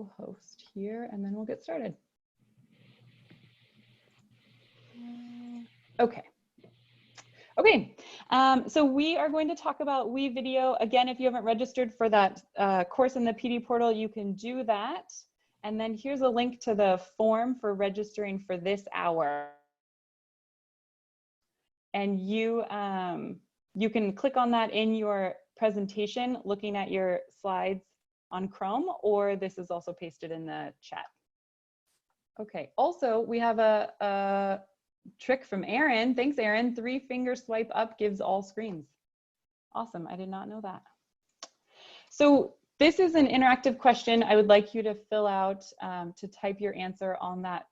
co-host here, and then we'll get started. Okay. Okay, so we are going to talk about WeVideo. Again, if you haven't registered for that course in the PD portal, you can do that. And then here's a link to the form for registering for this hour. And you can click on that in your presentation, looking at your slides on Chrome, or this is also pasted in the chat. Okay, also we have a trick from Aaron. Thanks, Aaron. 3-finger swipe up gives all screens. Awesome, I did not know that. So this is an interactive question. I would like you to fill out, to type your answer on that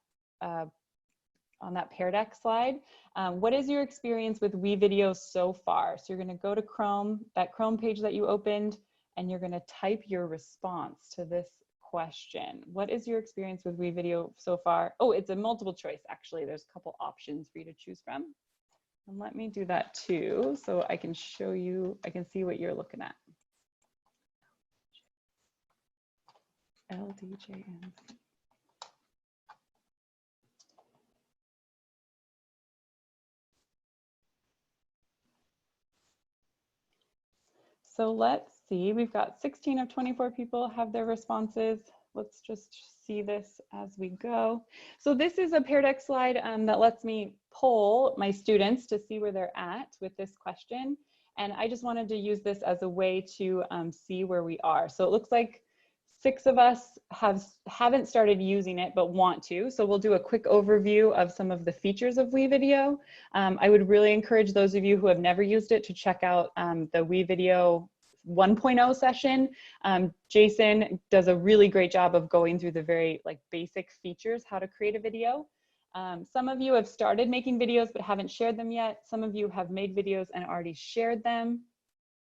Pear Deck slide. What is your experience with WeVideo so far? So you're gonna go to Chrome, that Chrome page that you opened, and you're gonna type your response to this question. What is your experience with WeVideo so far? Oh, it's a multiple choice, actually. There's a couple options for you to choose from. And let me do that too, so I can show you, I can see what you're looking at. LDJM. So let's see, we've got 16 of 24 people have their responses. Let's just see this as we go. So this is a Pear Deck slide that lets me poll my students to see where they're at with this question. And I just wanted to use this as a way to see where we are. So it looks like 6 of us haven't started using it, but want to. So we'll do a quick overview of some of the features of WeVideo. I would really encourage those of you who have never used it to check out the WeVideo 1.0 session. Jason does a really great job of going through the very basic features, how to create a video. Some of you have started making videos but haven't shared them yet. Some of you have made videos and already shared them.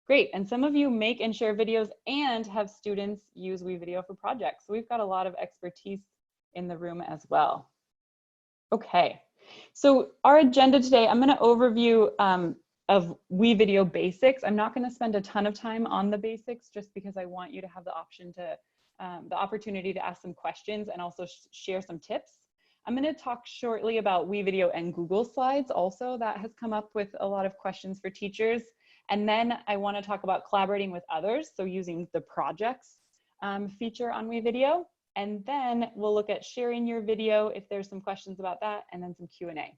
Great, and some of you make and share videos and have students use WeVideo for projects. So we've got a lot of expertise in the room as well. Okay, so our agenda today, I'm gonna overview of WeVideo Basics. I'm not gonna spend a ton of time on the basics just because I want you to have the option to, the opportunity to ask some questions and also share some tips. I'm gonna talk shortly about WeVideo and Google Slides also. That has come up with a lot of questions for teachers. And then I want to talk about collaborating with others, so using the projects feature on WeVideo. And then we'll look at sharing your video if there's some questions about that, and then some Q&A.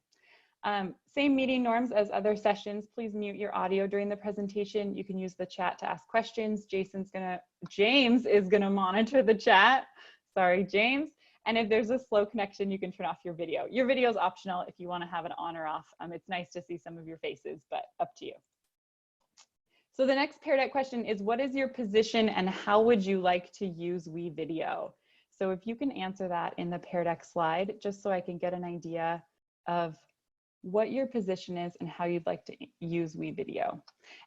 Same meeting norms as other sessions. Please mute your audio during the presentation. You can use the chat to ask questions. James is gonna monitor the chat. Sorry, James. And if there's a slow connection, you can turn off your video. Your video is optional if you want to have it on or off. It's nice to see some of your faces, but up to you. So the next Pear Deck question is, what is your position and how would you like to use WeVideo? So if you can answer that in the Pear Deck slide, just so I can get an idea of what your position is and how you'd like to use WeVideo.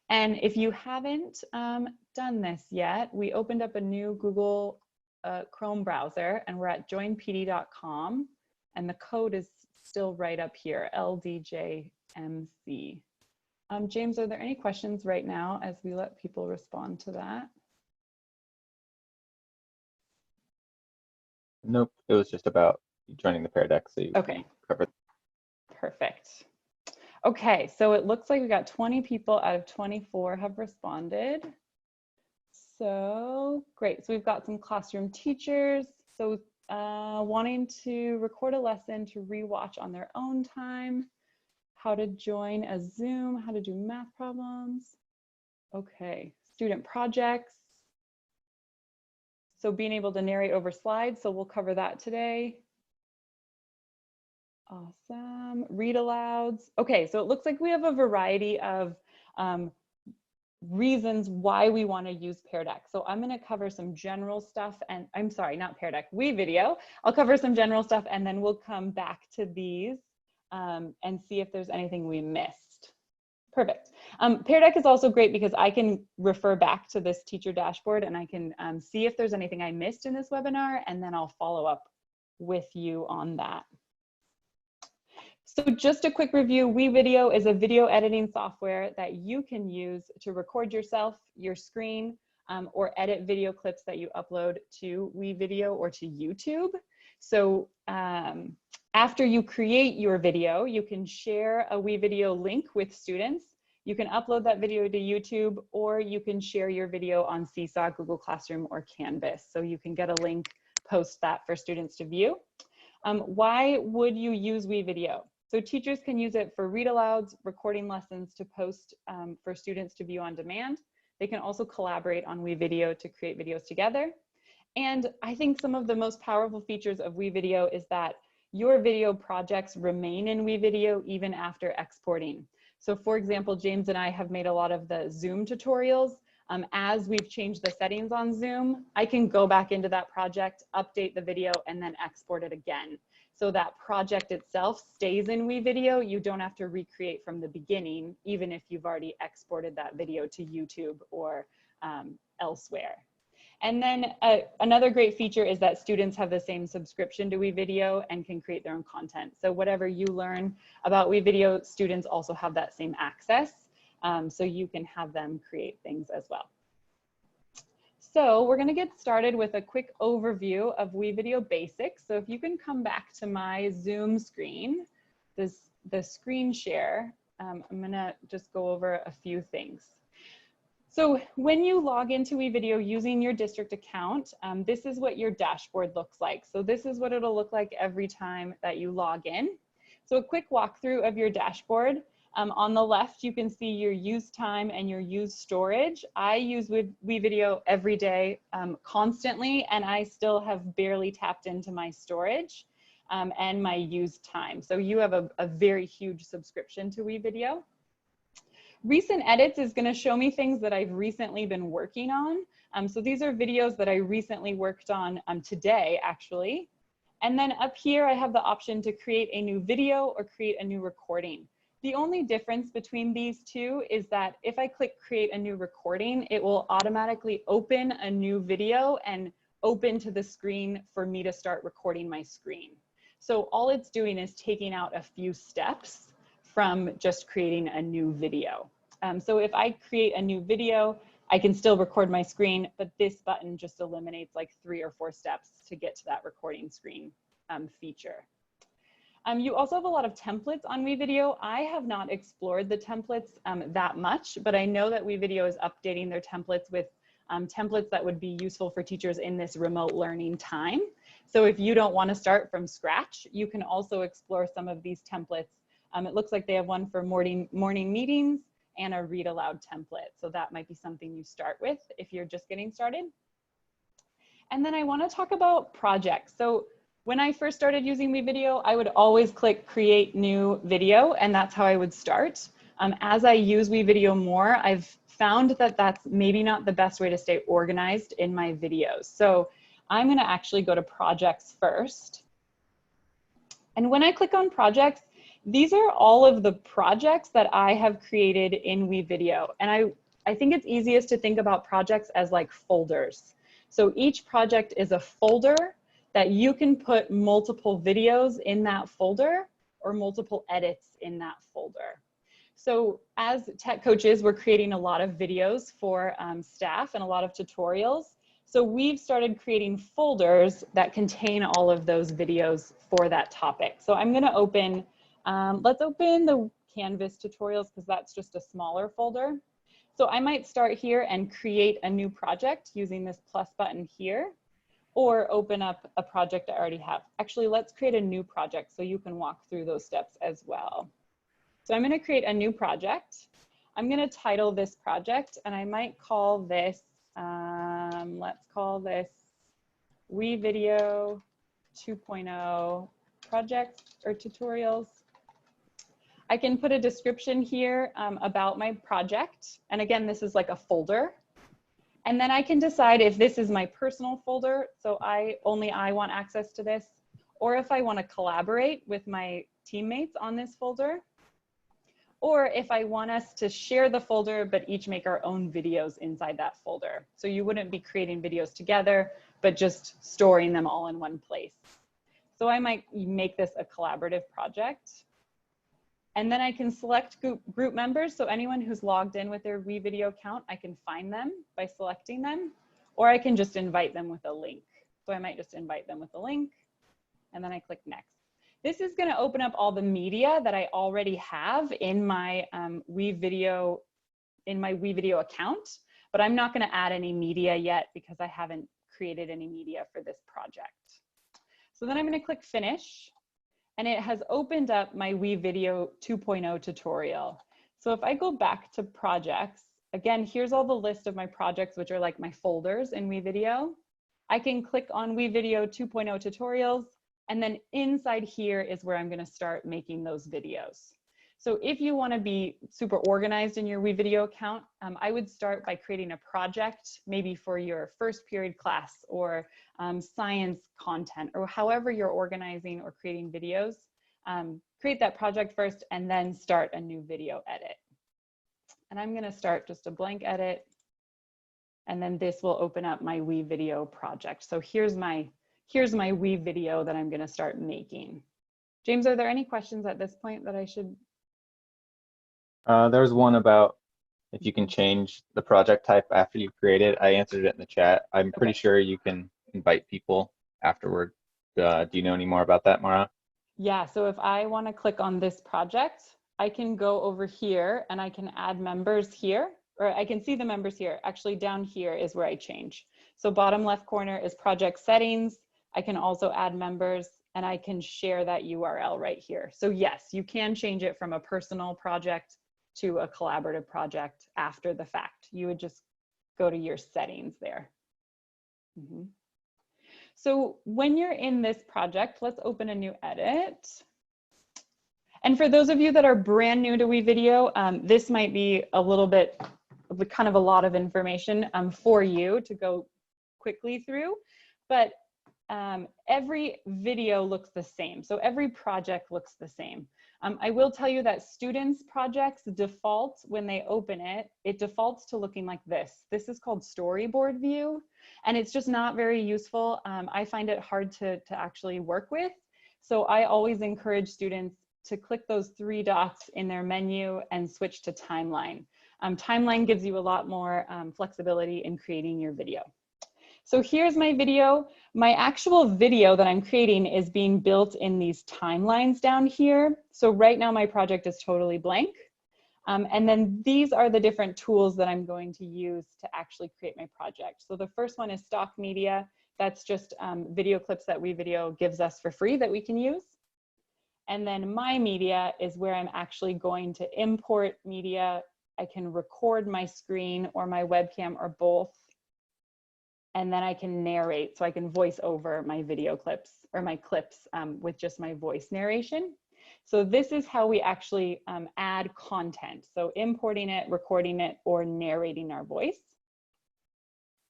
And if you haven't done this yet, we opened up a new Google Chrome browser and we're at joinpd.com and the code is still right up here, LDJMC. James, are there any questions right now as we let people respond to that? Nope, it was just about joining the Pear Deck, so you okay. covered. Perfect. Okay, so it looks like we got 20 people out of 24 have responded. So great, so we've got some classroom teachers. So wanting to record a lesson to rewatch on their own time. How to join a Zoom, how to do math problems. Okay, student projects. So being able to narrate over slides, so we'll cover that today. Awesome, read alouds. Okay, so it looks like we have a variety of reasons why we want to use Pear Deck. So I'm going to cover some general stuff and I'm sorry, not Pear Deck, WeVideo. I'll cover some general stuff and then we'll come back to these. And see if there's anything we missed. Perfect. Pear Deck is also great because I can refer back to this teacher dashboard and I can see if there's anything I missed in this webinar, and then I'll follow up with you on that. So just a quick review, WeVideo is a video editing software that you can use to record yourself, your screen, or edit video clips that you upload to WeVideo or to YouTube. So after you create your video, you can share a WeVideo link with students. You can upload that video to YouTube, or you can share your video on Seesaw, Google Classroom, or Canvas. So you can get a link, post that for students to view. Why would you use WeVideo? So teachers can use it for read alouds, recording lessons to post for students to view on demand. They can also collaborate on WeVideo to create videos together. And I think some of the most powerful features of WeVideo is that your video projects remain in WeVideo even after exporting. So for example, James and I have made a lot of the Zoom tutorials. As we've changed the settings on Zoom, I can go back into that project, update the video, and then export it again. So that project itself stays in WeVideo. You don't have to recreate from the beginning, even if you've already exported that video to YouTube or elsewhere. And then another great feature is that students have the same subscription to WeVideo and can create their own content. So whatever you learn about WeVideo, students also have that same access. So you can have them create things as well. So we're gonna get started with a quick overview of WeVideo Basics. So if you can come back to my Zoom screen, the screen share, I'm gonna just go over a few things. So when you log into WeVideo using your district account, this is what your dashboard looks like. So this is what it'll look like every time that you log in. So a quick walkthrough of your dashboard. On the left, you can see your use time and your use storage. I use WeVideo every day constantly, and I still have barely tapped into my storage and my use time. So you have a very huge subscription to WeVideo. Recent edits is going to show me things that I've recently been working on. So these are videos that I recently worked on today, actually. And then up here, I have the option to create a new video or create a new recording. The only difference between these two is that if I click create a new recording, it will automatically open a new video and open to the screen for me to start recording my screen. So all it's doing is taking out a few steps from just creating a new video. So if I create a new video, I can still record my screen, but this button just eliminates like 3 or 4 steps to get to that recording screen feature. You also have a lot of templates on WeVideo. I have not explored the templates that much, but I know that WeVideo is updating their templates with templates that would be useful for teachers in this remote learning time. So if you don't want to start from scratch, you can also explore some of these templates. It looks like they have one for morning meetings and a read aloud template. So that might be something you start with if you're just getting started. And then I want to talk about projects. So when I first started using WeVideo, I would always click create new video, and that's how I would start. As I use WeVideo more, I've found that that's maybe not the best way to stay organized in my videos. So I'm going to actually go to projects first. And when I click on projects, these are all of the projects that I have created in WeVideo. And I think it's easiest to think about projects as like folders. So each project is a folder that you can put multiple videos in that folder or multiple edits in that folder. So as tech coaches, we're creating a lot of videos for staff and a lot of tutorials. So we've started creating folders that contain all of those videos for that topic. So I'm going to open, let's open the Canvas tutorials because that's just a smaller folder. So I might start here and create a new project using this plus button here, or open up a project I already have. Actually, let's create a new project so you can walk through those steps as well. So I'm going to create a new project. I'm going to title this project, and I might call this, let's call this WeVideo 2.0 projects or tutorials. I can put a description here about my project. And again, this is like a folder. And then I can decide if this is my personal folder, so only I want access to this, or if I want to collaborate with my teammates on this folder, or if I want us to share the folder, but each make our own videos inside that folder. So you wouldn't be creating videos together, but just storing them all in one place. So I might make this a collaborative project. And then I can select group members. So anyone who's logged in with their WeVideo account, I can find them by selecting them, or I can just invite them with a link. So I might just invite them with a link, and then I click next. This is going to open up all the media that I already have in my WeVideo account, but I'm not going to add any media yet because I haven't created any media for this project. So then I'm going to click finish, and it has opened up my WeVideo 2.0 tutorial. So if I go back to projects, again, here's all the list of my projects, which are like my folders in WeVideo. I can click on WeVideo 2.0 tutorials, and then inside here is where I'm going to start making those videos. So if you want to be super organized in your WeVideo account, I would start by creating a project, maybe for your first period class or science content, or however you're organizing or creating videos. Create that project first and then start a new video edit. And I'm going to start just a blank edit, and then this will open up my WeVideo project. So here's my WeVideo that I'm going to start making. James, are there any questions at this point that I should? There's one about if you can change the project type after you create it. I answered it in the chat. I'm pretty sure you can invite people afterward. Do you know any more about that, Mara? Yeah, so if I want to click on this project, I can go over here and I can add members here, or I can see the members here. Actually, down here is where I change. So bottom left corner is project settings. I can also add members, and I can share that URL right here. So yes, you can change it from a personal project to a collaborative project after the fact. You would just go to your settings there. So when you're in this project, let's open a new edit. And for those of you that are brand new to WeVideo, this might be a little bit, kind of a lot of information for you to go quickly through, but every video looks the same. So every project looks the same. I will tell you that students' projects default, when they open it, it defaults to looking like this. This is called storyboard view, and it's just not very useful. I find it hard to actually work with. So I always encourage students to click those 3 dots in their menu and switch to timeline. Timeline gives you a lot more flexibility in creating your video. So here's my video. My actual video that I'm creating is being built in these timelines down here. So right now my project is totally blank. And then these are the different tools that I'm going to use to actually create my project. So the first one is stock media. That's just video clips that WeVideo gives us for free that we can use. And then my media is where I'm actually going to import media. I can record my screen or my webcam or both. And then I can narrate, so I can voice over my video clips or my clips with just my voice narration. So this is how we actually add content. So importing it, recording it, or narrating our voice.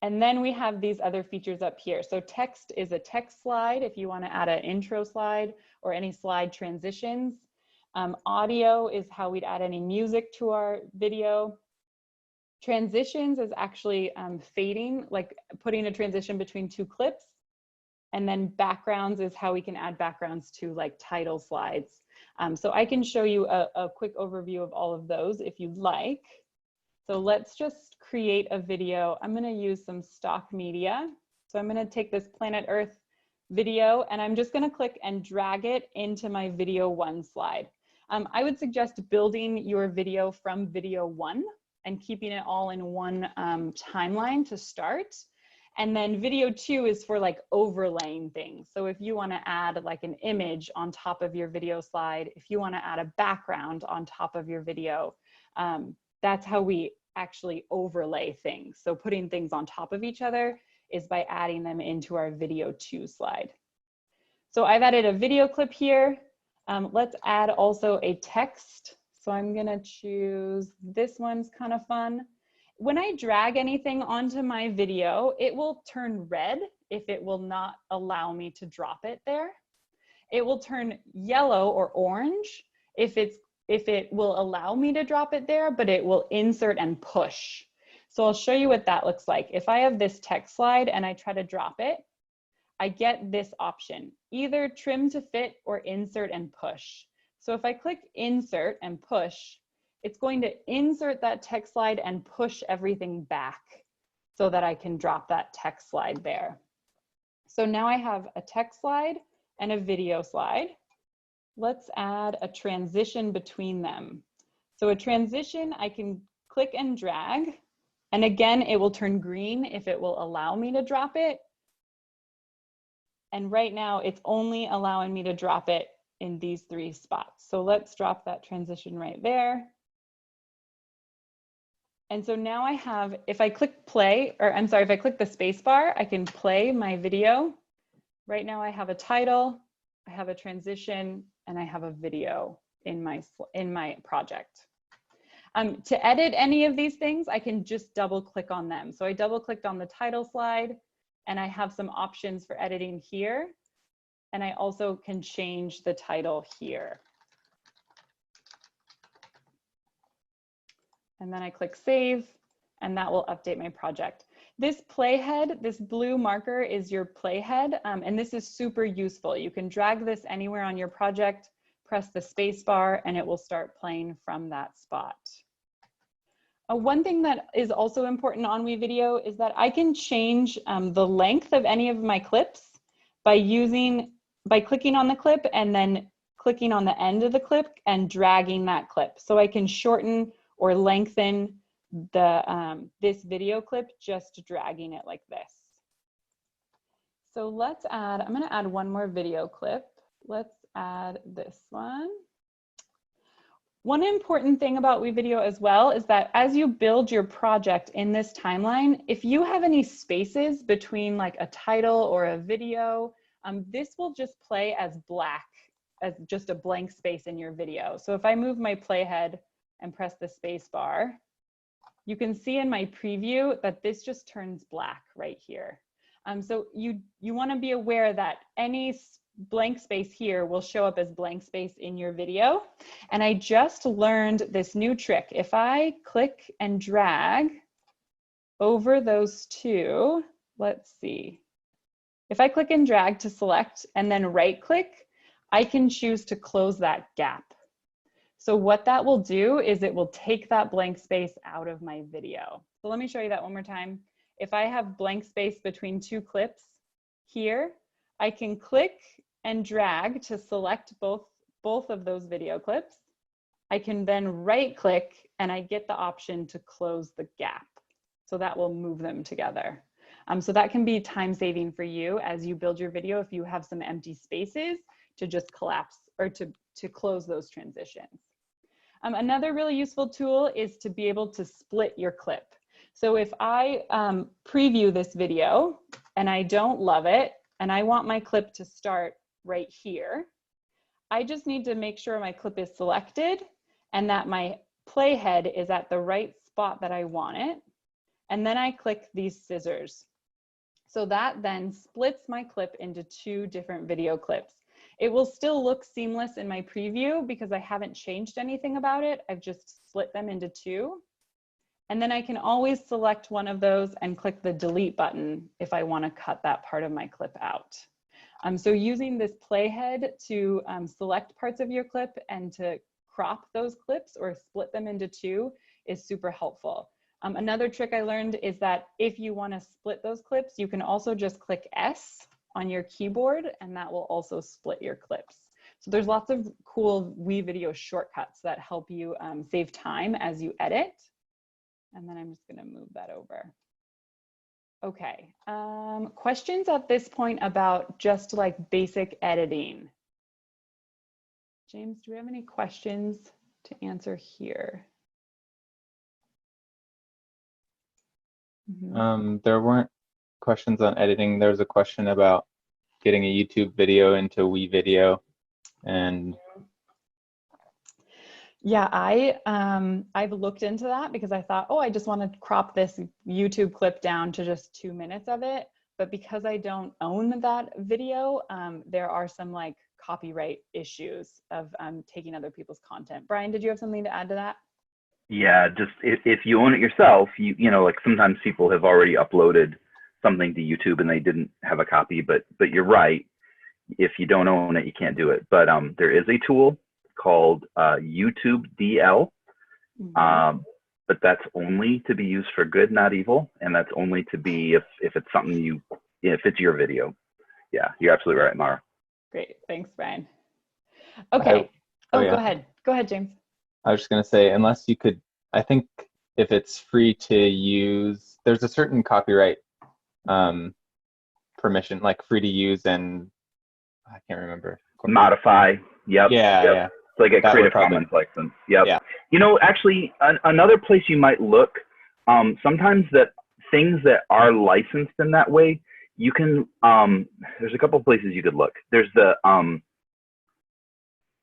And then we have these other features up here. So text is a text slide if you want to add an intro slide or any slide transitions. Audio is how we'd add any music to our video. Transitions is actually fading, like putting a transition between 2 clips. And then backgrounds is how we can add backgrounds to like title slides. So I can show you a quick overview of all of those if you'd like. So let's just create a video. I'm going to use some stock media. So I'm going to take this Planet Earth video and I'm just going to click and drag it into my video 1 slide. I would suggest building your video from video 1 and keeping it all in one timeline to start. And then video 2 is for like overlaying things. So if you want to add like an image on top of your video slide, if you want to add a background on top of your video, that's how we actually overlay things. So putting things on top of each other is by adding them into our video 2 slide. So I've added a video clip here. Let's add also a text. So I'm gonna choose, this one's kind of fun. When I drag anything onto my video, it will turn red if it will not allow me to drop it there. It will turn yellow or orange if it will allow me to drop it there, but it will insert and push. So I'll show you what that looks like. If I have this text slide and I try to drop it, I get this option, either trim to fit or insert and push. So if I click insert and push, it's going to insert that text slide and push everything back so that I can drop that text slide there. So now I have a text slide and a video slide. Let's add a transition between them. So a transition, I can click and drag, and again, it will turn green if it will allow me to drop it. And right now, it's only allowing me to drop it in these 3 spots. So let's drop that transition right there. And so now I have, if I click play, or I'm sorry, if I click the space bar, I can play my video. Right now I have a title, I have a transition, and I have a video in my project. To edit any of these things, I can just double click on them. So I double clicked on the title slide, and I have some options for editing here. And I also can change the title here. And then I click save, and that will update my project. This playhead, this blue marker is your playhead, and this is super useful. You can drag this anywhere on your project, press the space bar, and it will start playing from that spot. One thing that is also important on WeVideo is that I can change the length of any of my clips by clicking on the clip and then clicking on the end of the clip and dragging that clip. So I can shorten or lengthen this video clip just dragging it like this. So let's add, I'm going to add one more video clip. Let's add this one. One important thing about WeVideo as well is that as you build your project in this timeline, if you have any spaces between like a title or a video, this will just play as black, as just a blank space in your video. So if I move my playhead and press the space bar, you can see in my preview that this just turns black right here. So you want to be aware that any blank space here will show up as blank space in your video. And I just learned this new trick. If I click and drag over those 2, let's see. If I click and drag to select and then right click, I can choose to close that gap. So what that will do is it will take that blank space out of my video. So let me show you that one more time. If I have blank space between 2 clips here, I can click and drag to select both of those video clips. I can then right click and I get the option to close the gap. So that will move them together. So that can be time saving for you as you build your video if you have some empty spaces to just collapse or to close those transitions. Another really useful tool is to be able to split your clip. So if I preview this video and I don't love it and I want my clip to start right here, I just need to make sure my clip is selected and that my playhead is at the right spot that I want it. And then I click these scissors. So that then splits my clip into 2 different video clips. It will still look seamless in my preview because I haven't changed anything about it. I've just split them into 2. And then I can always select one of those and click the delete button if I want to cut that part of my clip out. So using this playhead to select parts of your clip and to crop those clips or split them into 2 is super helpful. Another trick I learned is that if you want to split those clips, you can also just click S on your keyboard and that will also split your clips. So there's lots of cool WeVideo shortcuts that help you save time as you edit. And then I'm just going to move that over. Okay, questions at this point about just like basic editing? James, do we have any questions to answer here? There weren't questions on editing. There was a question about getting a YouTube video into WeVideo, and yeah, I've looked into that because I thought, oh, I just want to crop this YouTube clip down to just 2 minutes of it. But because I don't own that video, there are some like copyright issues of taking other people's content. Brian, did you have something to add to that? Yeah, just if you own it yourself, you know, like sometimes people have already uploaded something to YouTube and they didn't have a copy, but you're right. If you don't own it, you can't do it. But there is a tool called YouTube DL. Mhm. But that's only to be used for good, not evil. And that's only to be if it's something if it's your video. Yeah, you're absolutely right, Mara. Great. Thanks, Brian. I, Okay. oh Oh, go yeah, ahead. Go ahead, James. I was just gonna say, unless you could, I think if it's free to use, there's a certain copyright um, permission, like free to use, and I can't remember. Modify. Yep. Yeah, Yep. yeah. It's like a That would Creative probably, Commons license. Yep. yeah. You know, actually, another place you might look, sometimes that things that are licensed in that way, you can, there's a couple of places you could look. There's the,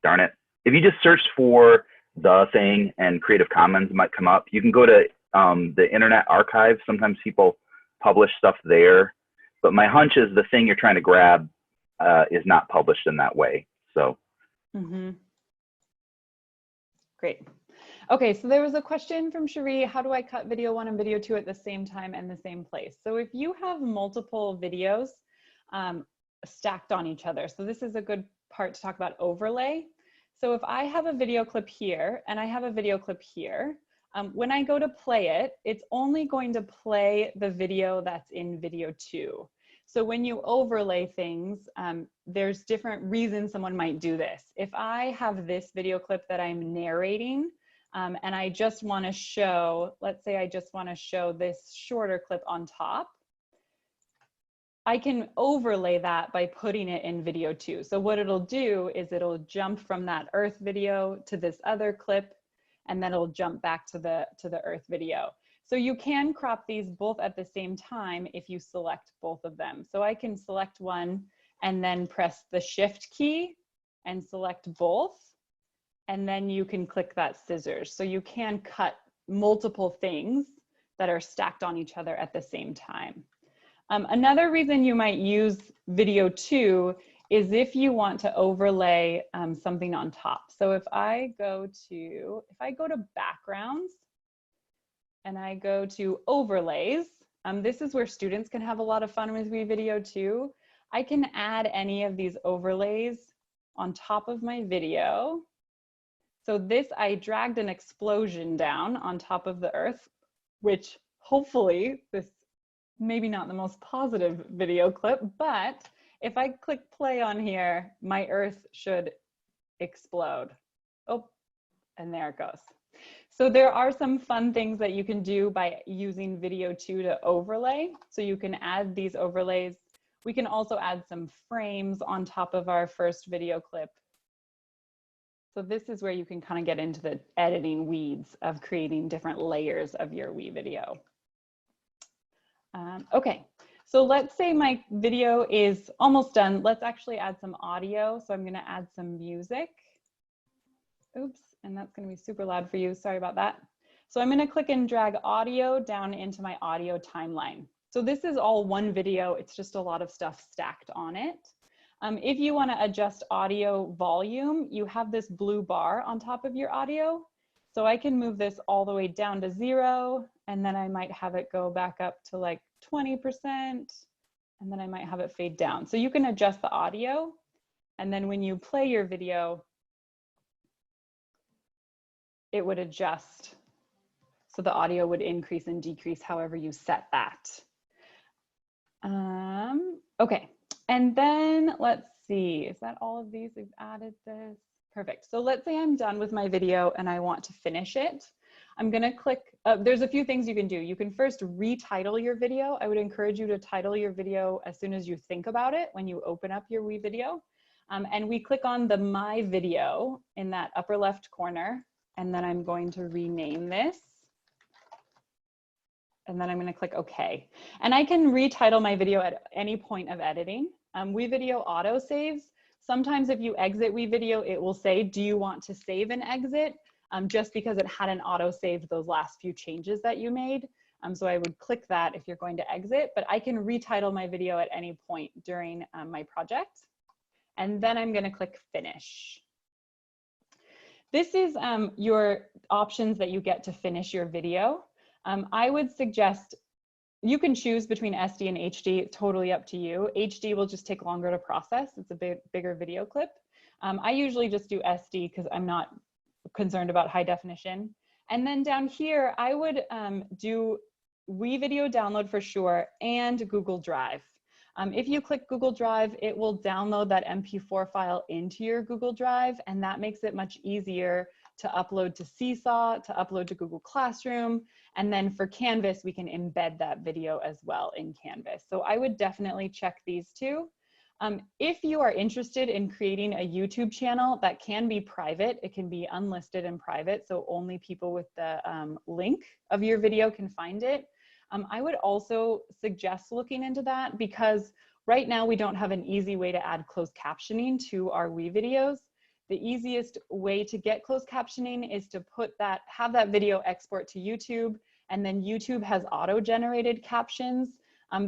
darn it. If you just search for the thing and Creative Commons might come up, you can go to the Internet Archive. Sometimes people publish stuff there. But my hunch is the thing you're trying to grab is not published in that way. So. Mm-hmm. Great. Okay, so there was a question from Cherie, how do I cut video 1 and video 2 at the same time and the same place? So if you have multiple videos stacked on each other, so this is a good part to talk about overlay. So if I have a video clip here and I have a video clip here, when I go to play it, it's only going to play the video that's in video 2. So when you overlay things, there's different reasons someone might do this. If I have this video clip that I'm narrating, and I just want to show, let's say I just want to show this shorter clip on top, I can overlay that by putting it in video 2. So what it'll do is it'll jump from that Earth video to this other clip, and then it'll jump back to the Earth video. So you can crop these both at the same time if you select both of them. So I can select one and then press the Shift key and select both. And then you can click that scissors. So you can cut multiple things that are stacked on each other at the same time. Another reason you might use video 2 is if you want to overlay something on top. So if I go to backgrounds and I go to overlays, this is where students can have a lot of fun with WeVideo too. I can add any of these overlays on top of my video. So this, I dragged an explosion down on top of the Earth, which hopefully, this maybe not the most positive video clip, but if I click play on here, my Earth should explode. Oh, and there it goes. So there are some fun things that you can do by using video 2 to overlay. So you can add these overlays. We can also add some frames on top of our first video clip. So this is where you can kind of get into the editing weeds of creating different layers of your WeVideo. Okay, so let's say my video is almost done. Let's actually add some audio. So I'm going to add some music. Oops, and that's going to be super loud for you. Sorry about that. So I'm going to click and drag audio down into my audio timeline. So this is all one video. It's just a lot of stuff stacked on it. If you want to adjust audio volume, you have this blue bar on top of your audio. So I can move this all the way down to 0, and then I might have it go back up to like 20%, and then I might have it fade down. So you can adjust the audio, and then when you play your video, it would adjust. So the audio would increase and decrease however you set that. Okay. And then let's see, is that all of these? We've added this. Perfect. So let's say I'm done with my video and I want to finish it. I'm going to click, there's a few things you can do. You can first retitle your video. I would encourage you to title your video as soon as you think about it when you open up your WeVideo. And we click on the My Video in that upper left corner. And then I'm going to rename this. And then I'm going to click OK. And I can retitle my video at any point of editing. WeVideo auto saves. Sometimes if you exit WeVideo, it will say, do you want to save and exit? Just because it hadn't auto saved those last few changes that you made. So I would click that if you're going to exit, but I can retitle my video at any point during my project. And then I'm going to click finish. This is your options that you get to finish your video. I would suggest you can choose between SD and HD, totally up to you. HD will just take longer to process. It's a bigger video clip. I usually just do SD because I'm not concerned about high definition. And then down here, I would do WeVideo download for sure and Google Drive. If you click Google Drive, it will download that MP4 file into your Google Drive, and that makes it much easier to upload to Seesaw, to upload to Google Classroom, and then for Canvas, we can embed that video as well in Canvas. So I would definitely check these two. If you are interested in creating a YouTube channel that can be private, it can be unlisted and private, so only people with the link of your video can find it. I would also suggest looking into that because right now we don't have an easy way to add closed captioning to our WeVideos. The easiest way to get closed captioning is to have that video export to YouTube, and then YouTube has auto-generated captions.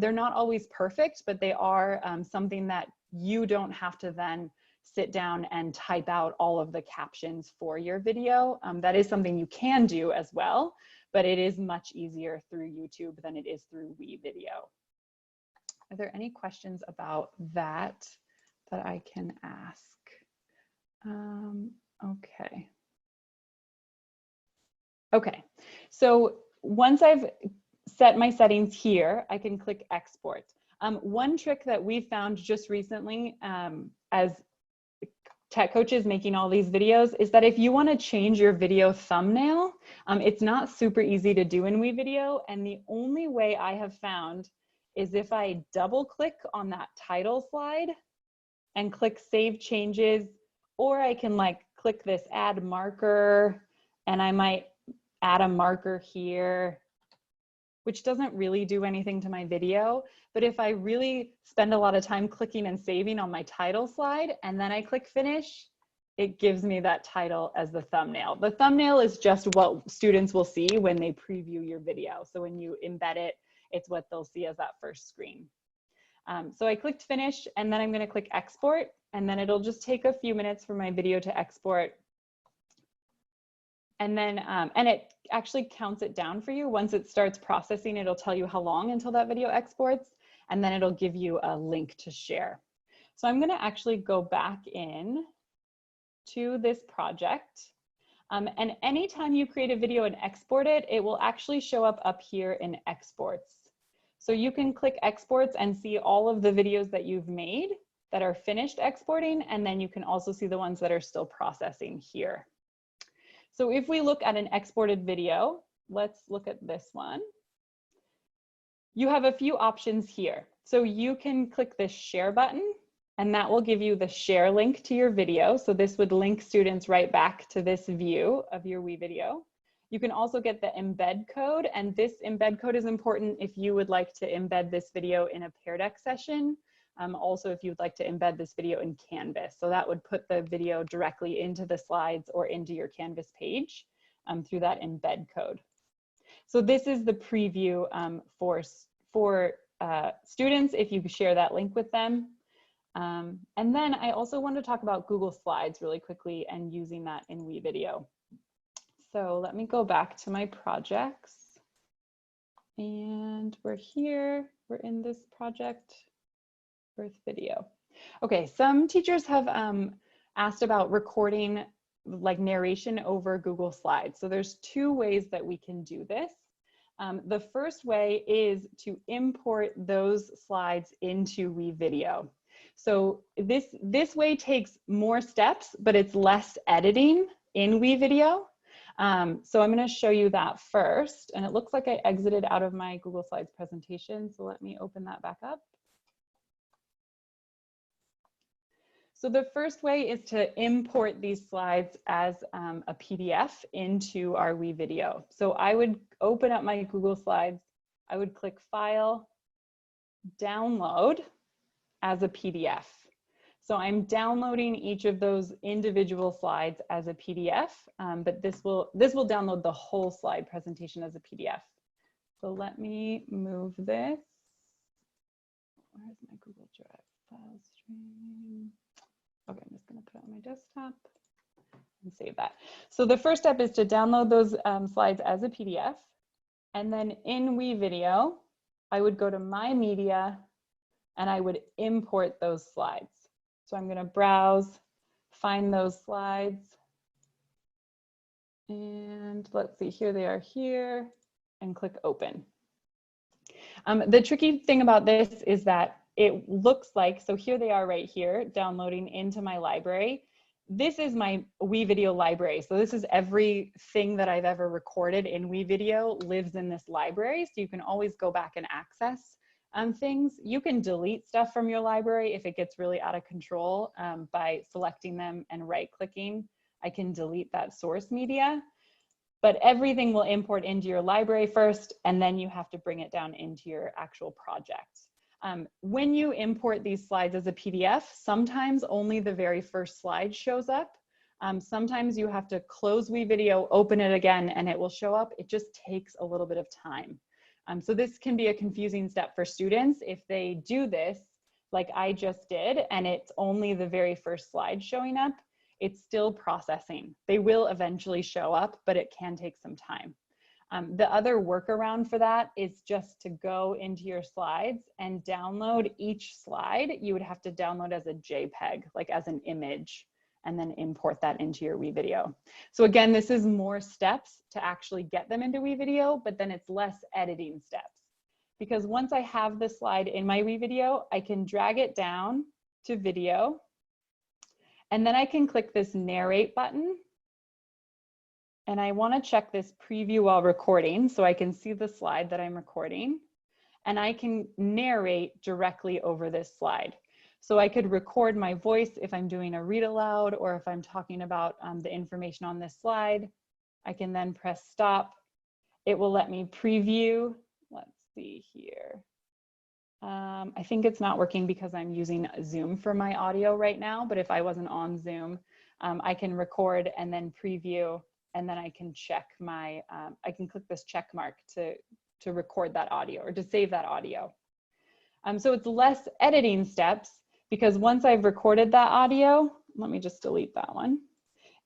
They're not always perfect, but they are something that you don't have to then sit down and type out all of the captions for your video. That is something you can do as well, but it is much easier through YouTube than it is through WeVideo. Are there any questions about that that I can ask? Okay. Okay, so once I've set my settings here, I can click export. One trick that we found just recently as tech coaches making all these videos is that if you want to change your video thumbnail, it's not super easy to do in WeVideo, and the only way I have found is if I double click on that title slide and click save changes, or I can like click this add marker, and I might add a marker here, which doesn't really do anything to my video. But if I really spend a lot of time clicking and saving on my title slide, and then I click finish, it gives me that title as the thumbnail. The thumbnail is just what students will see when they preview your video. So when you embed it, it's what they'll see as that first screen. So I clicked finish, and then I'm going to click export, and then it'll just take a few minutes for my video to export. And then, and it actually counts it down for you. Once it starts processing, it'll tell you how long until that video exports, and then it'll give you a link to share. So I'm going to actually go back in to this project. And anytime you create a video and export it, it will actually show up here in exports. So you can click exports and see all of the videos that you've made that are finished exporting, and then you can also see the ones that are still processing here. So if we look at an exported video, let's look at this one. You have a few options here. So you can click this share button, and that will give you the share link to your video. So this would link students right back to this view of your WeVideo. You can also get the embed code, and this embed code is important if you would like to embed this video in a Pear Deck session. Also, if you'd like to embed this video in Canvas. So that would put the video directly into the slides or into your Canvas page through that embed code. So this is the preview for students if you share that link with them. And then I also want to talk about Google Slides really quickly and using that in WeVideo. So let me go back to my projects, and we're here, we're in this project, birth video. Okay, some teachers have asked about recording like narration over Google Slides. So there's two ways that we can do this. The first way is to import those slides into WeVideo. So this way takes more steps, but it's less editing in WeVideo. So I'm going to show you that first, and it looks like I exited out of my Google Slides presentation, so let me open that back up. So the first way is to import these slides as a PDF into our WeVideo. So I would open up my Google Slides, I would click File, Download as a PDF. So I'm downloading each of those individual slides as a PDF, but this will download the whole slide presentation as a PDF. So let me move this. Where's my Google Drive file stream? Okay, I'm just going to put it on my desktop and save that. So the first step is to download those slides as a PDF, and then in WeVideo, I would go to My Media, and I would import those slides. So I'm going to browse, find those slides. And let's see, here they are here, and click open. The tricky thing about this is that it looks like, so here they are right here, downloading into my library. This is my WeVideo library. So this is everything that I've ever recorded in WeVideo lives in this library. So you can always go back and access things. You can delete stuff from your library if it gets really out of control by selecting them and right-clicking. I can delete that source media. But everything will import into your library first, and then you have to bring it down into your actual project. When you import these slides as a PDF, sometimes only the very first slide shows up. Sometimes you have to close WeVideo, open it again, and it will show up. It just takes a little bit of time. So this can be a confusing step for students if they do this like I just did, and it's only the very first slide showing up. It's still processing. They will eventually show up, but it can take some time. The other workaround for that is just to go into your slides and download each slide. You would have to download as a JPEG, like as an image, and then import that into your WeVideo. So again, this is more steps to actually get them into WeVideo, but then it's less editing steps. Because once I have the slide in my WeVideo, I can drag it down to video. And then I can click this narrate button. And I want to check this preview while recording so I can see the slide that I'm recording. And I can narrate directly over this slide. So I could record my voice if I'm doing a read aloud or if I'm talking about the information on this slide. I can then press stop. It will let me preview. Let's see here. I think it's not working because I'm using Zoom for my audio right now, but if I wasn't on Zoom, I can record and then preview, and then I can check my, I can click this check mark to record that audio or to save that audio. So it's less editing steps because once I've recorded that audio, let me just delete that one.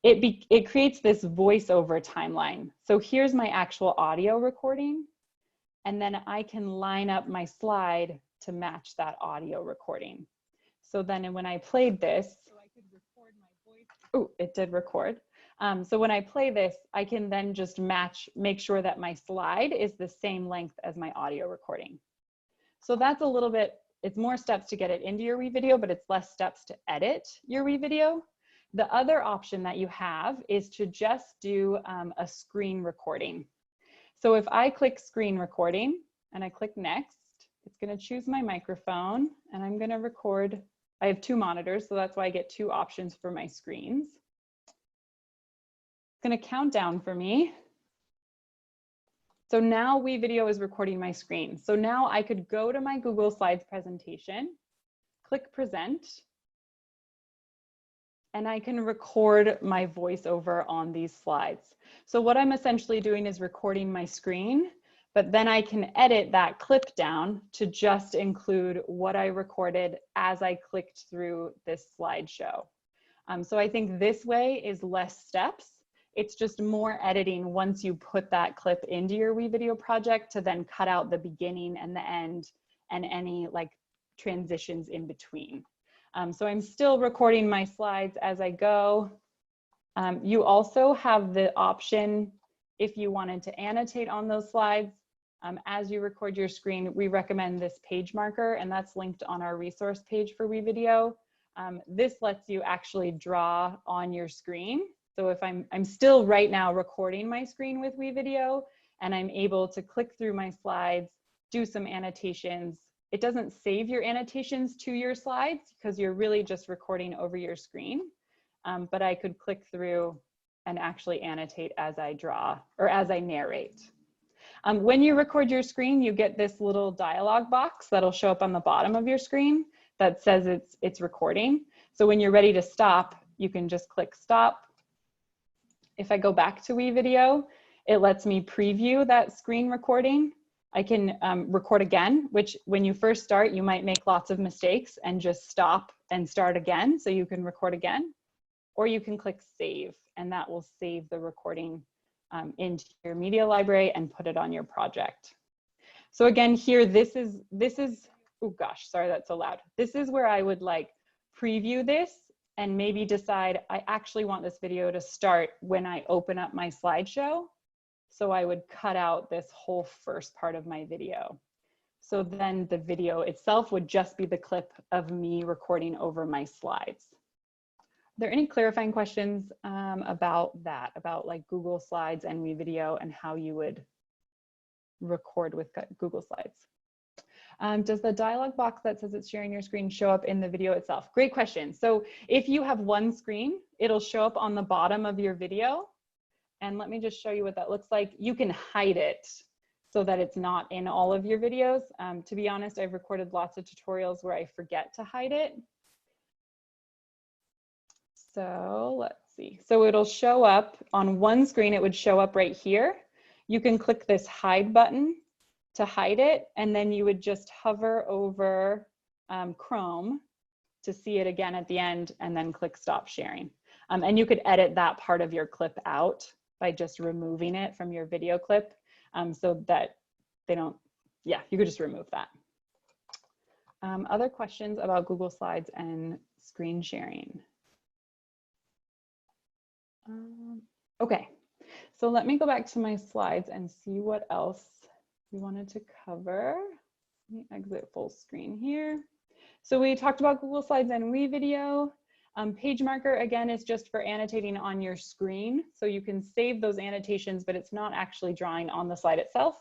It creates this voiceover timeline. So here's my actual audio recording, and then I can line up my slide to match that audio recording. So then when I played this, so I could record my voice. Oh, it did record. So when I play this, I can then just make sure that my slide is the same length as my audio recording. So that's a little bit, it's more steps to get it into your WeVideo, but it's less steps to edit your WeVideo. The other option that you have is to just do a screen recording. So if I click screen recording and I click next, it's going to choose my microphone and I'm going to record. I have two monitors, so that's why I get two options for my screens. It's going to count down for me. So now WeVideo is recording my screen. So now I could go to my Google Slides presentation, click present, and I can record my voiceover on these slides. So what I'm essentially doing is recording my screen, but then I can edit that clip down to just include what I recorded as I clicked through this slideshow. So I think this way is less steps. It's just more editing once you put that clip into your WeVideo project to then cut out the beginning and the end and any like transitions in between. So I'm still recording my slides as I go. You also have the option, if you wanted to annotate on those slides, as you record your screen, we recommend this page marker, and that's linked on our resource page for WeVideo. This lets you actually draw on your screen. So if I'm still right now recording my screen with WeVideo, and I'm able to click through my slides, do some annotations. It doesn't save your annotations to your slides because you're really just recording over your screen. But I could click through and actually annotate as I draw or as I narrate. When you record your screen, you get this little dialog box that'll show up on the bottom of your screen that says it's recording. So when you're ready to stop, you can just click stop. If I go back to WeVideo, it lets me preview that screen recording. I can record again, which when you first start, you might make lots of mistakes and just stop and start again. So you can record again, or you can click save, and that will save the recording into your media library and put it on your project. So again, here, this is, oh gosh, sorry, that's so loud. This is where I would like preview this and maybe decide I actually want this video to start when I open up my slideshow. So I would cut out this whole first part of my video. So then the video itself would just be the clip of me recording over my slides. Are there any clarifying questions about that, about like Google Slides and WeVideo and how you would record with Google Slides? Does the dialog box that says it's sharing your screen show up in the video itself? Great question. So if you have one screen, it'll show up on the bottom of your video. And let me just show you what that looks like. You can hide it so that it's not in all of your videos. To be honest, I've recorded lots of tutorials where I forget to hide it. So let's see. So it'll show up on one screen. It would show up right here. You can click this hide button to hide it, and then you would just hover over Chrome to see it again at the end, and then click stop sharing. And you could edit that part of your clip out by just removing it from your video clip, so that they don't, yeah, you could just remove that. Other questions about Google Slides and screen sharing? Okay, so let me go back to my slides and see what else we wanted to cover. Let me exit full screen here. So we talked about Google Slides and WeVideo. Page marker, again, is just for annotating on your screen. So you can save those annotations, but it's not actually drawing on the slide itself.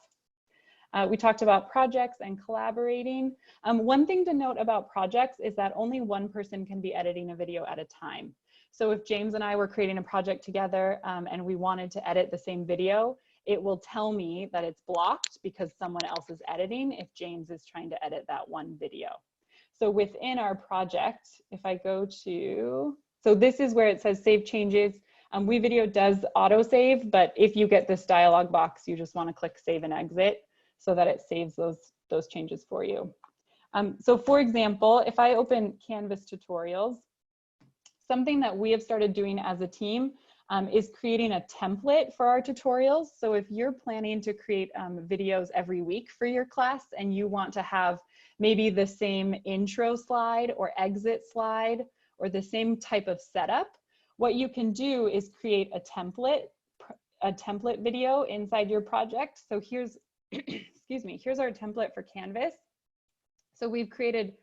We talked about projects and collaborating. One thing to note about projects is that only one person can be editing a video at a time. So if James and I were creating a project together and we wanted to edit the same video, it will tell me that it's blocked because someone else is editing if James is trying to edit that one video. So within our project, if I go to, so this is where it says save changes. WeVideo does autosave, but if you get this dialog box, you just want to click save and exit so that it saves those changes for you. So for example, if I open Canvas tutorials, something that we have started doing as a team is creating a template for our tutorials. So if you're planning to create videos every week for your class and you want to have maybe the same intro slide or exit slide or the same type of setup, what you can do is create a template video inside your project. So here's, excuse me, here's our template for Canvas. So we've created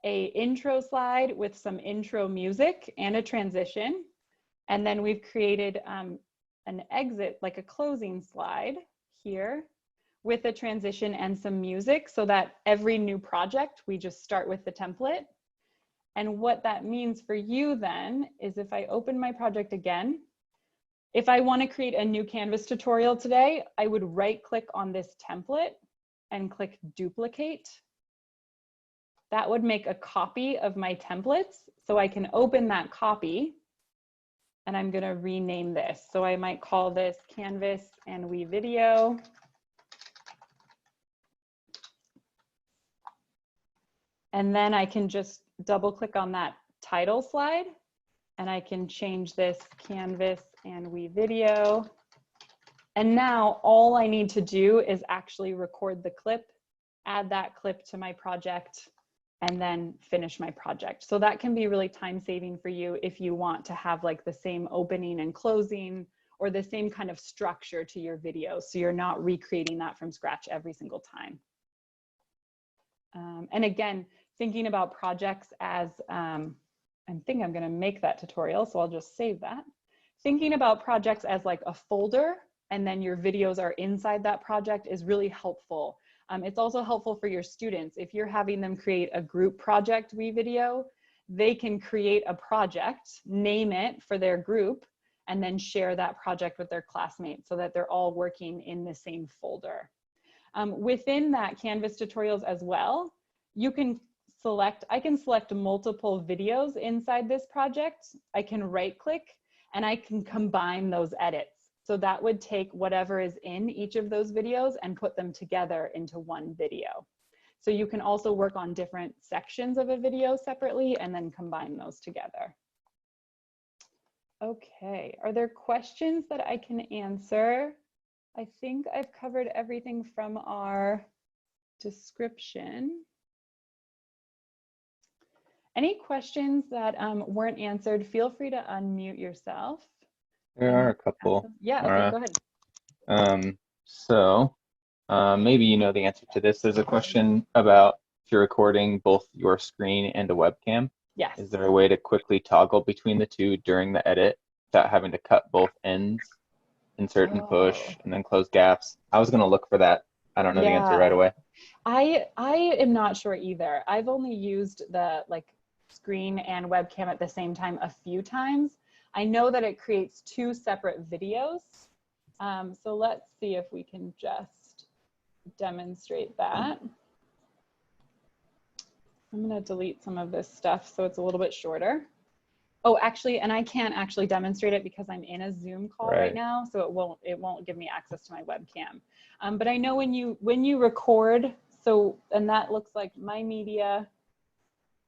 a intro slide with some intro music and a transition. And then we've created an exit, like a closing slide here with a transition and some music so that every new project, we just start with the template. And what that means for you then is if I open my project again, if I want to create a new Canvas tutorial today, I would right click on this template and click duplicate. That would make a copy of my templates. So I can open that copy and I'm going to rename this. So I might call this Canvas and WeVideo. And then I can just double click on that title slide and I can change this Canvas and WeVideo. And now all I need to do is actually record the clip, add that clip to my project, and then finish my project. So that can be really time saving for you if you want to have like the same opening and closing or the same kind of structure to your video. So you're not recreating that from scratch every single time. And again, thinking about projects as, I think I'm gonna make that tutorial, so I'll just save that. Thinking about projects as like a folder and then your videos are inside that project is really helpful. It's also helpful for your students. If you're having them create a group project WeVideo, they can create a project, name it for their group, and then share that project with their classmates so that they're all working in the same folder. Within that Canvas tutorials as well, you can select, I can select multiple videos inside this project. I can right click and I can combine those edits. So that would take whatever is in each of those videos and put them together into one video. So you can also work on different sections of a video separately and then combine those together. Okay, are there questions that I can answer? I think I've covered everything from our description. Any questions that weren't answered, feel free to unmute yourself. There are a couple. Yeah, okay, go ahead. So maybe you know the answer to this. There's a question about if you're recording both your screen and a webcam. Yes. Is there a way to quickly toggle between the two during the edit without having to cut both ends, insert and push, and then close gaps? I was going to look for that. I don't know the answer right away. I am not sure either. I've only used the screen and webcam at the same time a few times. I know that it creates two separate videos. So let's see if we can just demonstrate that. I'm going to delete some of this stuff so it's a little bit shorter. Oh, actually, and I can't actually demonstrate it because I'm in a Zoom call right now, so it won't give me access to my webcam. But I know when you record, and that looks like my media,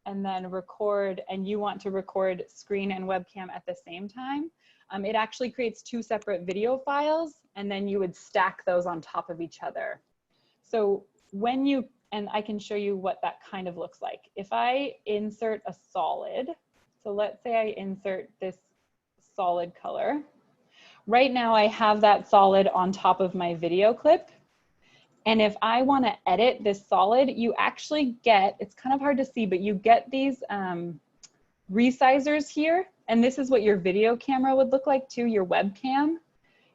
and then record, and you want to record screen and webcam at the same time, it actually creates two separate video files, and then you would stack those on top of each other. So and I can show you what that kind of looks like. If I insert a solid, so let's say I insert this solid color. Right now I have that solid on top of my video clip. And if I want to edit this solid, you actually get, it's kind of hard to see, but you get these resizers here. And this is what your video camera would look like too, your webcam.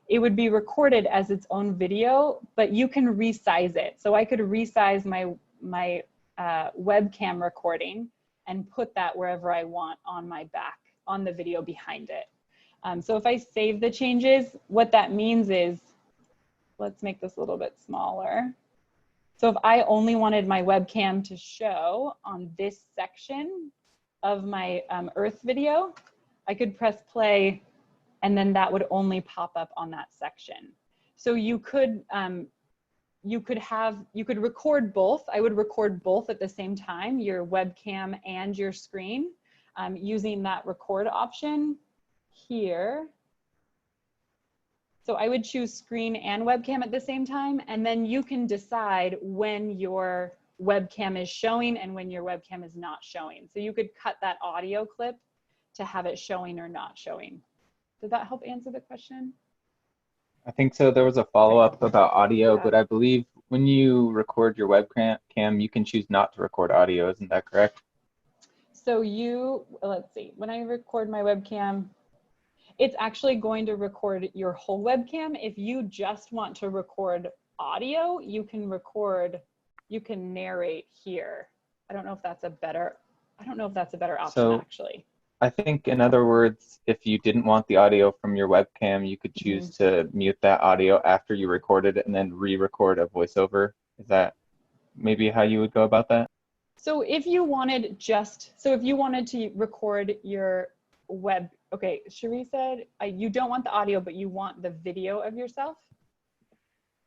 It would be recorded as its own video, but you can resize it. So I could resize my webcam recording and put that wherever I want on my back, on the video behind it. So if I save the changes, what that means is, let's make this a little bit smaller. So if I only wanted my webcam to show on this section of my Earth video, I could press play, and then that would only pop up on that section. So you could record both. I would record both at the same time, your webcam and your screen, using that record option here. So I would choose screen and webcam at the same time, and then you can decide when your webcam is showing and when your webcam is not showing. So you could cut that audio clip to have it showing or not showing. Did that help answer the question? I think so. There was a follow-up about audio, but I believe when you record your webcam, you can choose not to record audio. Isn't that correct? So let's see, when I record my webcam, it's actually going to record your whole webcam. If you just want to record audio, you can narrate here. I don't know if that's a better option actually. I think, in other words, if you didn't want the audio from your webcam, you could choose to mute that audio after you recorded it and then re-record a voiceover. Is that maybe how you would go about that? So if you wanted to record your okay, Cherie said you don't want the audio, but you want the video of yourself.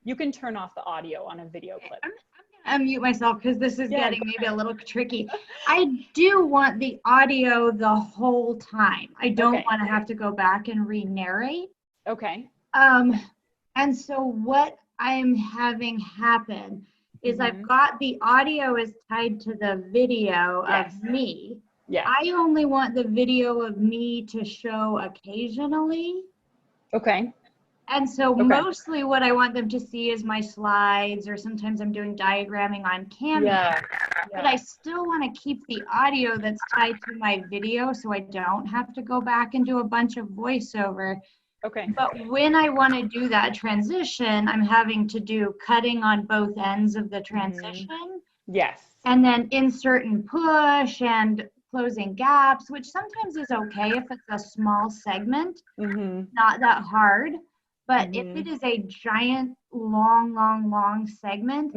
You can turn off the audio on a video clip. I'm gonna unmute myself because this is getting maybe a little tricky. I do want the audio the whole time. I don't want to have to go back and re-narrate. Okay. And so what I'm having happen is I've got the audio is tied to the video of me. Yeah. I only want the video of me to show occasionally. Okay. And so mostly what I want them to see is my slides, or sometimes I'm doing diagramming on Canvas. But I still want to keep the audio that's tied to my video so I don't have to go back and do a bunch of voiceover. Okay. But when I want to do that transition, I'm having to do cutting on both ends of the transition. Yes. And then insert and push and closing gaps, which sometimes is okay if it's a small segment, not that hard. But if it is a giant, long segment,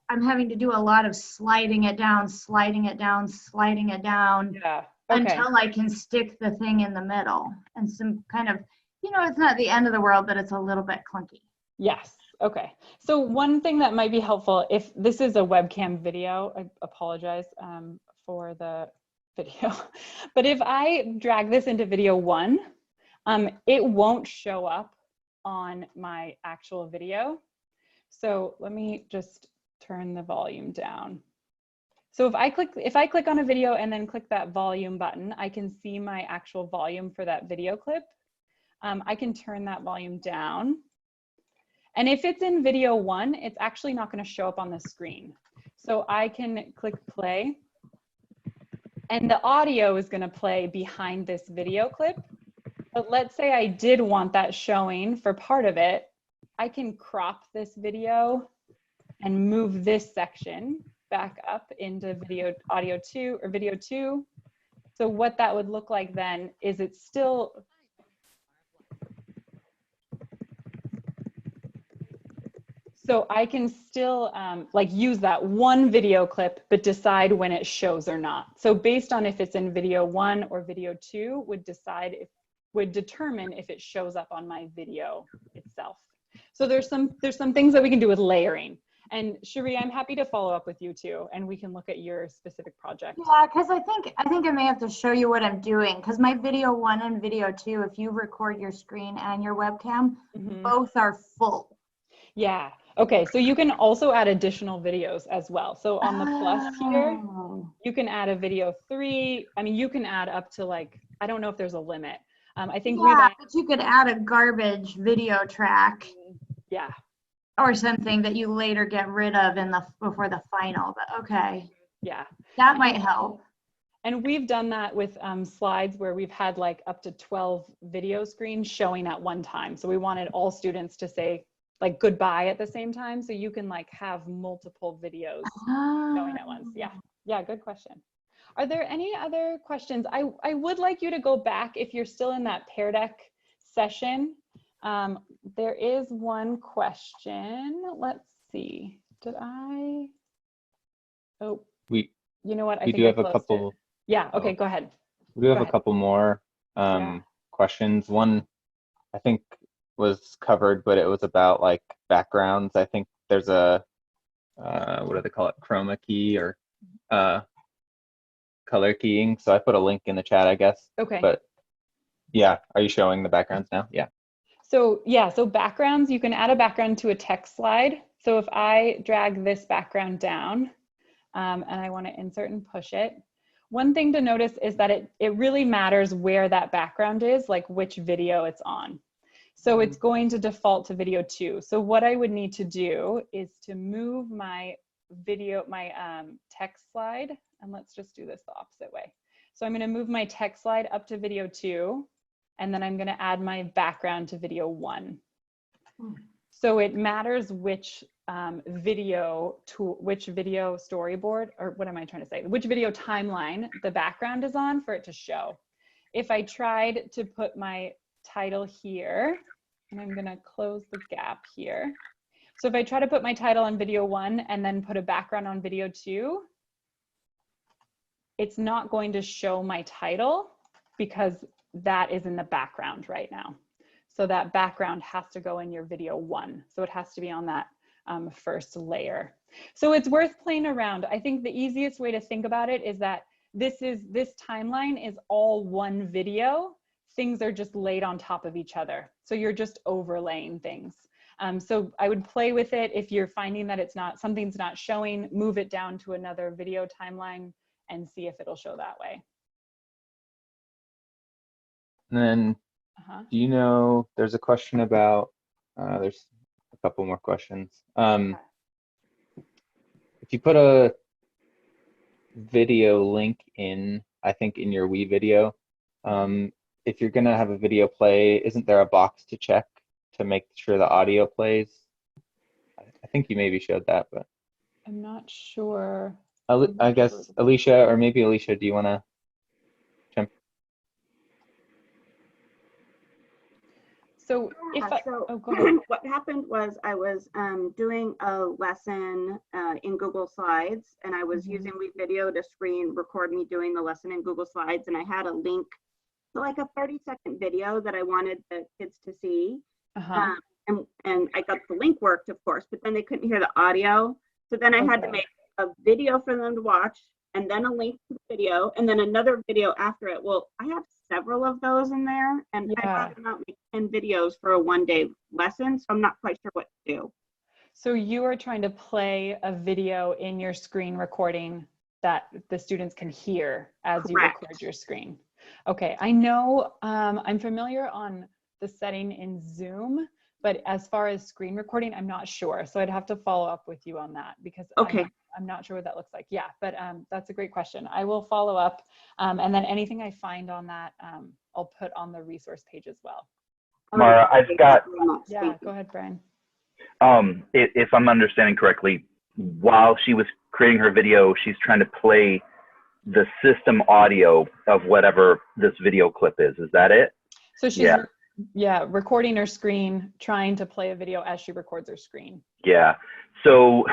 I'm having to do a lot of sliding it down until I can stick the thing in the middle. And some kind of, it's not the end of the world, but it's a little bit clunky. Yes. Okay. So one thing that might be helpful, if this is a webcam video, I apologize for the video, but if I drag this into video 1, it won't show up on my actual video. So let me just turn the volume down. So if I click on a video and then click that volume button, I can see my actual volume for that video clip. I can turn that volume down. And if it's in video 1, it's actually not going to show up on the screen. So I can click play, and the audio is going to play behind this video clip. But let's say I did want that showing for part of it. I can crop this video and move this section back up into audio 2 or video 2. So what that would look like then is it's still, so I can still like use that one video clip, but decide when it shows or not. So based on if it's in video 1 or video 2 would determine if it shows up on my video itself. So there's some things that we can do with layering. And Cherie, I'm happy to follow up with you too, and we can look at your specific project. Yeah, because I think I may have to show you what I'm doing, because my video 1 and video 2, if you record your screen and your webcam, both are full. Yeah. Okay. So you can also add additional videos as well. So on the plus here, you can add a video 3. I mean, you can add up to like, I don't know if there's a limit. I think but you could add a garbage video track. Yeah. Or something that you later get rid of before the final, but okay. Yeah. That might help. And we've done that with slides where we've had like up to 12 video screens showing at one time. So we wanted all students to say like goodbye at the same time. So you can like have multiple videos showing at once. Yeah. Yeah. Good question. Are there any other questions? I would like you to go back if you're still in that Pear Deck session. There is one question. Let's see. Did I? Oh, you know what? I think do have I a couple. it. Yeah. Okay. Go ahead. We do have a couple more questions. One, I think, was covered, but it was about like backgrounds. I think there's a what do they call it? Chroma key or color keying. So I put a link in the chat, I guess. Okay. But yeah, are you showing the backgrounds now? Yeah. So yeah, so backgrounds, you can add a background to a text slide. So if I drag this background down and I want to insert and push it, one thing to notice is that it really matters where that background is, like which video it's on. So it's going to default to video 2. So what I would need to do is to move my text slide, and let's just do this the opposite way. So I'm going to move my text slide up to video 2. And then I'm going to add my background to video 1. So it matters which video storyboard, or what am I trying to say? Which video timeline the background is on for it to show. If I tried to put my title here, and I'm going to close the gap here. So if I try to put my title on video 1 and then put a background on video 2, it's not going to show my title because that is in the background right now. So that background has to go in your video 1. So it has to be on that first layer. So it's worth playing around. I think the easiest way to think about it is that this timeline is all one video. Things are just laid on top of each other. So you're just overlaying things. So I would play with it. If you're finding that something's not showing, move it down to another video timeline and see if it'll show that way. And then, do you know, there's a question about, there's a couple more questions. If you put a video link in, I think in your WeVideo, if you're going to have a video play, isn't there a box to check to make sure the audio plays? I think you maybe showed that, but I'm not sure. I guess Alicia, or maybe Alicia, do you want to jump? So go ahead. What happened was I was doing a lesson in Google Slides, and I was using WeVideo to screen record me doing the lesson in Google Slides, and I had a link to like a 30-second video that I wanted the kids to see. And I got the link worked, of course, but then they couldn't hear the audio. So then I had to make a video for them to watch, and then a link to the video, and then another video after it. Well, I have several of those in there, and I thought about making 10 videos for a one-day lesson, so I'm not quite sure what to do. So you are trying to play a video in your screen recording that the students can hear as you Correct. record your screen. Okay, I know I'm familiar on the setting in Zoom, but as far as screen recording, I'm not sure. So I'd have to follow up with you on that because Okay. I'm not sure what that looks like. Yeah, but that's a great question. I will follow up. And then anything I find on that, I'll put on the resource page as well. Mara, I've got, Yeah, go ahead, Brian. if I'm understanding correctly, while she was creating her video, she's trying to play the system audio of whatever this video clip is. Is that it? So she's recording her screen, trying to play a video as she records her screen. Yeah. So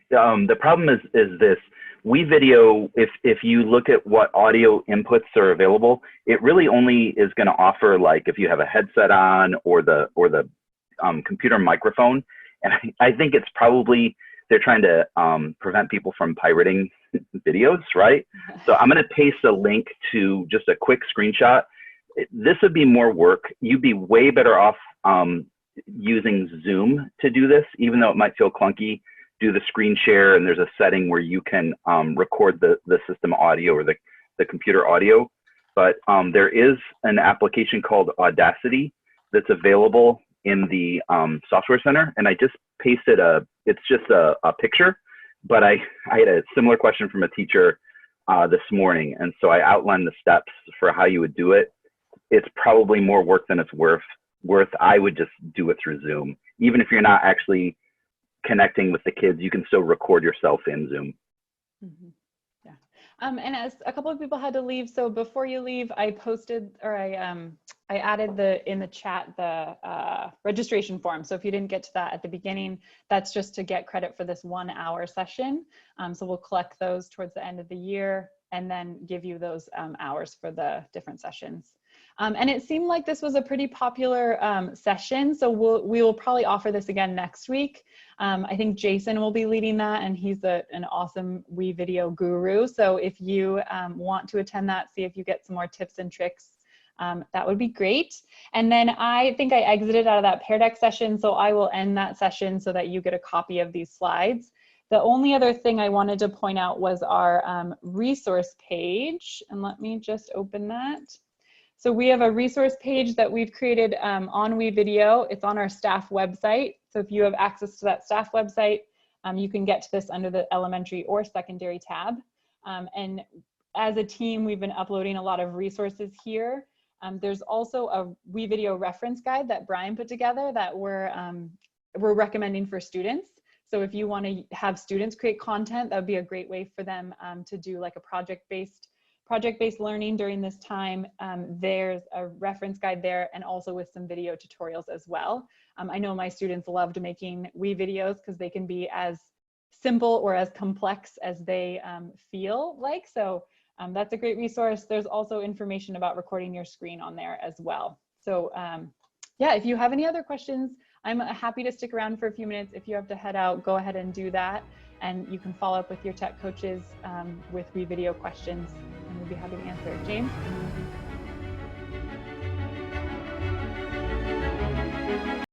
the problem is this. WeVideo, if you look at what audio inputs are available, it really only is going to offer, like, if you have a headset on or the computer microphone. And I think it's probably they're trying to prevent people from pirating videos, right? So I'm going to paste a link to just a quick screenshot. This would be more work. You'd be way better off using Zoom to do this, even though it might feel clunky. Do the screen share, and there's a setting where you can record the system audio or the computer audio. But there is an application called Audacity that's available in the Software Center, and I just pasted it's just a picture, but I had a similar question from a teacher this morning, and so I outlined the steps for how you would do it. It's probably more work than it's worth. I would just do it through Zoom. Even if you're not actually connecting with the kids, you can still record yourself in Zoom. Mm-hmm. Yeah. And as a couple of people had to leave, so before you leave, I posted, or I added in the chat the registration form. So if you didn't get to that at the beginning, that's just to get credit for this 1 hour session. So we'll collect those towards the end of the year and then give you those hours for the different sessions. And it seemed like this was a pretty popular session, so we will probably offer this again next week. I think Jason will be leading that, and he's an awesome WeVideo guru. So if you want to attend that, see if you get some more tips and tricks, that would be great. And then I think I exited out of that Pear Deck session, so I will end that session so that you get a copy of these slides. The only other thing I wanted to point out was our resource page, and let me just open that. So we have a resource page that we've created on WeVideo. It's on our staff website. So if you have access to that staff website, you can get to this under the elementary or secondary tab. And as a team, we've been uploading a lot of resources here. There's also a WeVideo reference guide that Brian put together that we're recommending for students. So if you want to have students create content, that would be a great way for them to do like a project-based learning during this time. There's a reference guide there, and also with some video tutorials as well. I know my students loved making WeVideos because they can be as simple or as complex as they feel like. So that's a great resource. There's also information about recording your screen on there as well. So yeah, if you have any other questions, I'm happy to stick around for a few minutes. If you have to head out, go ahead and do that. And you can follow up with your tech coaches with WeVideo questions, and we'll be happy to answer. James?